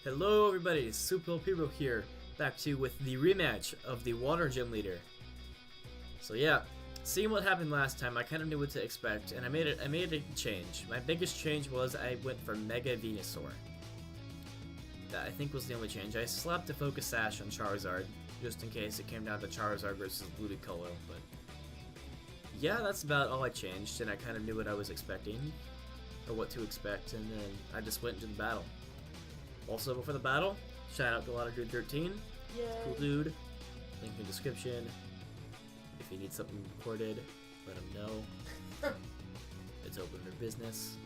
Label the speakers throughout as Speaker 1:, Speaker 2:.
Speaker 1: Hello everybody, TheSuperLPBro here, back to you with the rematch of the Water Gym Leader. So yeah, seeing what happened last time, I kind of knew what to expect, and I made a change. My biggest change was I went for Mega Venusaur. That I think was the only change. I slapped a Focus Sash on Charizard, just in case it came down to Charizard versus Ludicolo, but yeah, that's about all I changed, and I kind of knew what I was expecting, or what to expect, and then I just went into the battle. Also, before the battle, shout out to LotterDude13. Cool dude. Link in the description. If you need something recorded, let him know. It's open for business.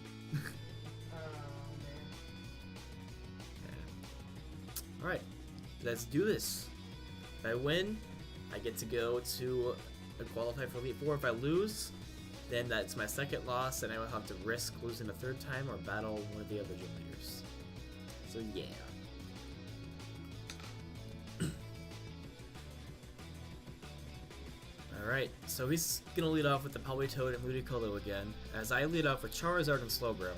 Speaker 1: Alright, let's do this. If I win, I get to go to qualify for Elite Four. If I lose, then that's my second loss, and I will have to risk losing a third time or battle one of the other gym leaders. So yeah. Alright, so he's gonna lead off with the Politoed and Ludicolo again, as I lead off with Charizard and Slowbro.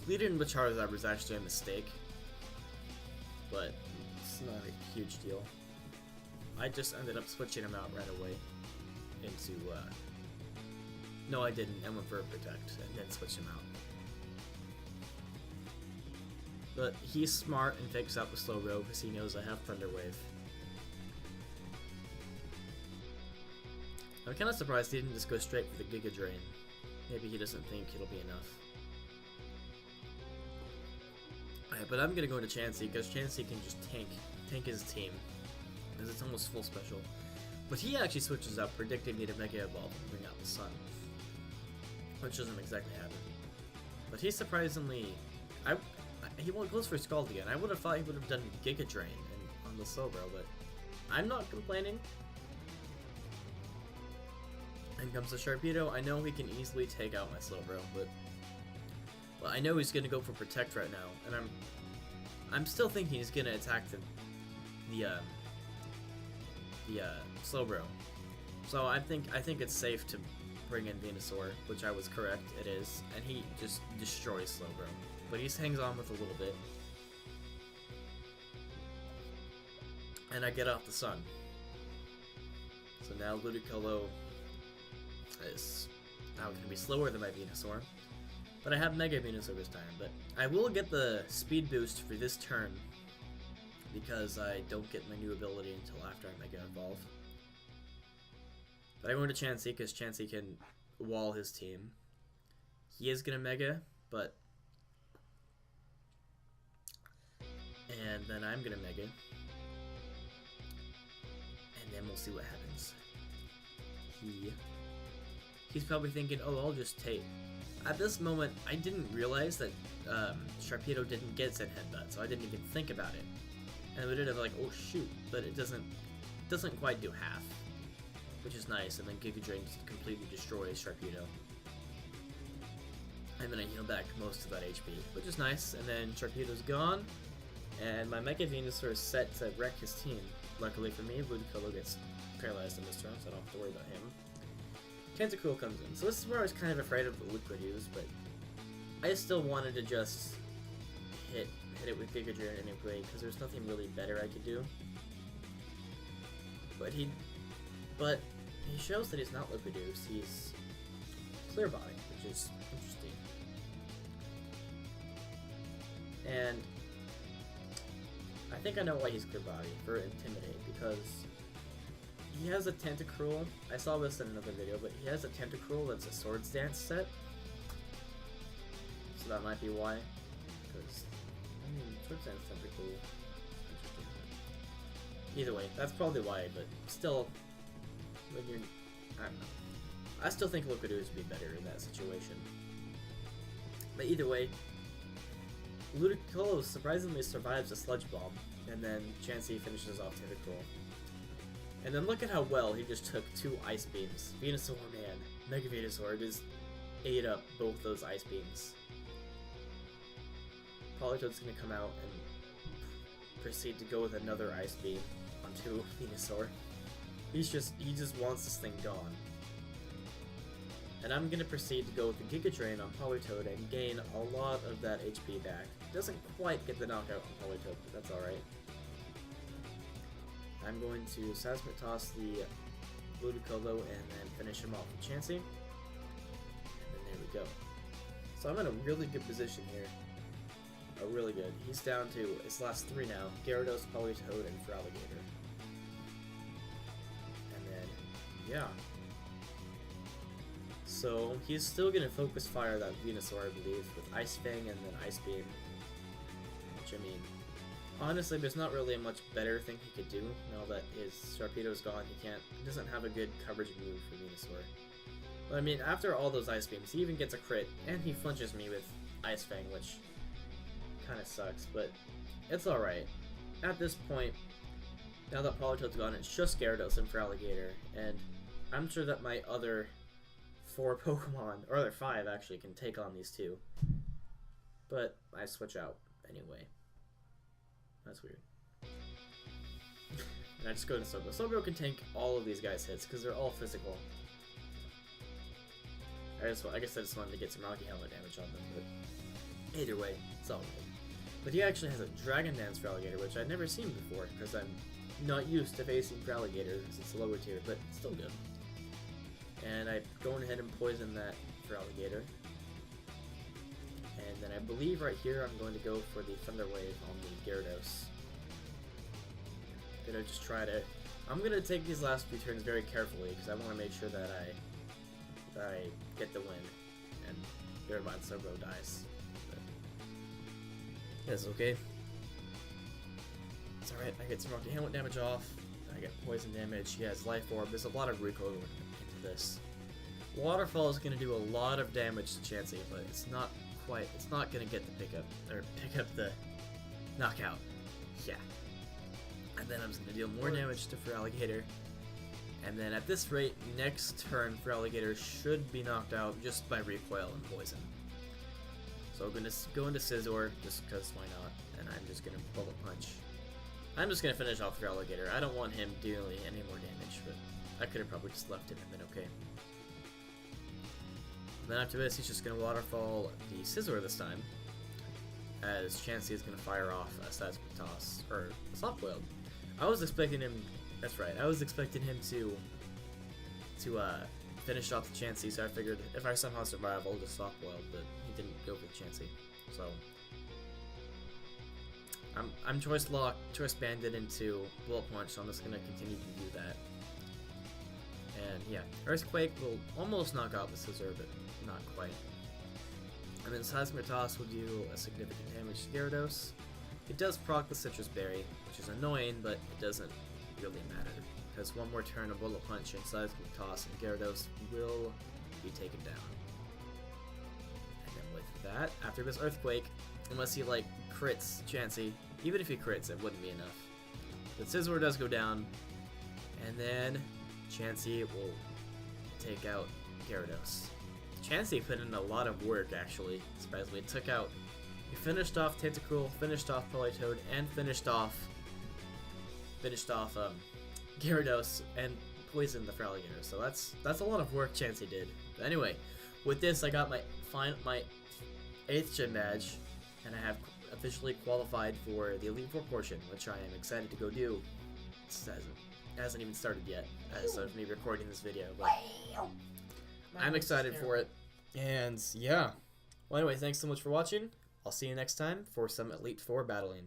Speaker 1: Leading with Charizard was actually a mistake, but it's not a huge deal. I just ended up switching him out right away into, no I didn't, I went for a Protect, and then switched him out. But he's smart and takes out the Slowbro because he knows I have Thunder Wave. I'm kind of surprised he didn't just go straight for the Giga Drain. Maybe he doesn't think it'll be enough. Alright, but I'm gonna go into Chansey because Chansey can just tank his team, because it's almost full special. But he actually switches up, predicting me to Mega Evolve and bring out the Sun, which doesn't exactly happen. But he's surprisingly, he goes for Scald again. I would have thought he would have done Giga Drain on the Slowbro, but I'm not complaining. And comes to Sharpedo. I know he can easily take out my Slowbro, but well, I know he's gonna go for Protect right now, and I'm still thinking he's gonna attack the Slowbro. So I think it's safe to bring in Venusaur, which I was correct. It is, and he just destroys Slowbro. But he hangs on with a little bit. And I get off the Sun. So now Ludicolo is now going to be slower than my Venusaur. But I have Mega Venusaur this time. But I will get the speed boost for this turn, because I don't get my new ability until after I Mega Evolve. But I go into Chansey because Chansey can wall his team. He is going to Mega, but and then I'm gonna Mega, and then we'll see what happens. He's probably thinking, oh, I'll just take. At this moment, I didn't realize that Sharpedo didn't get Zen Headbutt, so I didn't even think about it. And we did have like, oh shoot, but it doesn't quite do half, which is nice. And then Giga Drain just completely destroys Sharpedo. And then I heal back most of that HP, which is nice. And then Sharpedo's gone. And my Mega Venusaur is set to wreck his team. Luckily for me, Ludicolo gets paralyzed in this turn, so I don't have to worry about him. Tentacruel comes in. So this is where I was kind of afraid of the Liquid use, but I still wanted to just hit it with Giga Drain anyway, because there's nothing really better I could do. But he shows that he's not Liquid use. He's Clear Body, which is interesting. And I think I know why he's Clear Body, for Intimidate, because he has a Tentacruel. I saw this in another video, but he has a Tentacruel that's a Swords Dance set. So that might be why. Because, Swords Dance Tentacruel. Interesting. Either way, that's probably why, but still, when you're, I don't know. I still think Liquid Ooze would be better in that situation. But either way, Ludicolo surprisingly survives a Sludge Bomb, and then Chansey finishes off Tentacruel. And then look at how well he just took 2 Ice Beams. Venusaur, man. Mega Venusaur just ate up both those Ice Beams. Politoed's gonna come out and proceed to go with another Ice Beam onto Venusaur. He just wants this thing gone. And I'm gonna proceed to go with the Giga Drain on Politoed and gain a lot of that HP back. Doesn't quite get the knockout on Politoed, but that's alright. I'm going to Seismic Toss the Ludicolo and then finish him off with Chansey. And then there we go. So I'm in a really good position here. Really good. He's down to his last 3 now. Gyarados, Politoed, and Feraligatr. And then, yeah. So he's still going to Focus Fire that Venusaur, I believe, with Ice Fang and then Ice Beam. Which, I mean, honestly, there's not really a much better thing he could do now that his Sharpedo's gone. He doesn't have a good coverage move for Venusaur. But I mean, after all those Ice Beams, he even gets a crit, and he flinches me with Ice Fang, which kind of sucks, but it's alright. At this point, now that Politoed's gone, it's just Gyarados and Feraligatr, and I'm sure that my other 4 Pokemon, or other 5 actually, can take on these 2. But I switch out anyway. That's weird. And I just go to Sobro. Sobro can tank all of these guys' hits, because they're all physical. I guess I just wanted to get some Rocky Helmet damage on them, but either way, it's all right. But he actually has a Dragon Dance Feraligatr, which I'd never seen before, because I'm not used to facing Feraligatr, because it's lower tier, but still good. And I go ahead and poison that Feraligatr. And then I believe right here I'm going to go for the Thunder Wave on the Gyarados. Gonna just try to... I'm going to take these last few turns very carefully, because I want to make sure that I get the win. And never mind, Sobro dies. That's okay. It's alright, I get some Rocky Helmet damage off, I get poison damage, he has Life Orb, there's a lot of recoil into this. Waterfall is going to do a lot of damage to Chansey, but it's not going to get the pick up the knockout. Yeah. And then I'm just going to deal more damage to Feraligatr. And then at this rate, next turn Feraligatr should be knocked out just by recoil and poison. So I'm going to go into Scizor, just because why not, and I'm just going to Bullet Punch. I'm just going to finish off Feraligatr. I don't want him doing any more damage, but I could have probably just left him and been okay. And then after this, he's just going to Waterfall the Scizor this time, as Chansey is going to fire off a Seismic Toss, or a Soft Boiled. I was expecting him, that's right, I was expecting him to finish off the Chansey, so I figured if I somehow survive, I'll just Soft Boiled, but he didn't go for the Chansey, so I'm choice banded into Bullet Punch, so I'm just gonna continue to do that. And yeah, Earthquake will almost knock out the Scizor, but not quite. And then Seismic Toss will do a significant damage to Gyarados. It does proc the Citrus Berry, which is annoying, but it doesn't really matter, because one more turn of Bullet Punch and Seismic Toss and Gyarados will be taken down. And then with that, after this Earthquake, unless he like crits Chansey, even if he crits, it wouldn't be enough. But Scizor does go down, and then Chansey will take out Gyarados. Chansey put in a lot of work, actually. Surprisingly, he finished off Tentacruel, finished off Politoed, and finished off Gyarados and poisoned the Feraligatr. So that's a lot of work Chansey did. But anyway, with this, I got my 8th gym badge, and I have officially qualified for the Elite Four portion, which I am excited to go do. It hasn't even started yet, as of me recording this video, but I'm excited for it. And yeah. Well, anyway, thanks so much for watching. I'll see you next time for some Elite Four battling.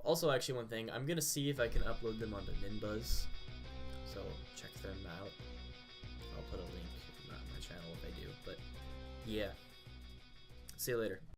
Speaker 1: Also, actually, one thing, I'm gonna see if I can upload them onto Ninbuzz, so check them out. I'll put a link on my channel if I do, but yeah. See you later.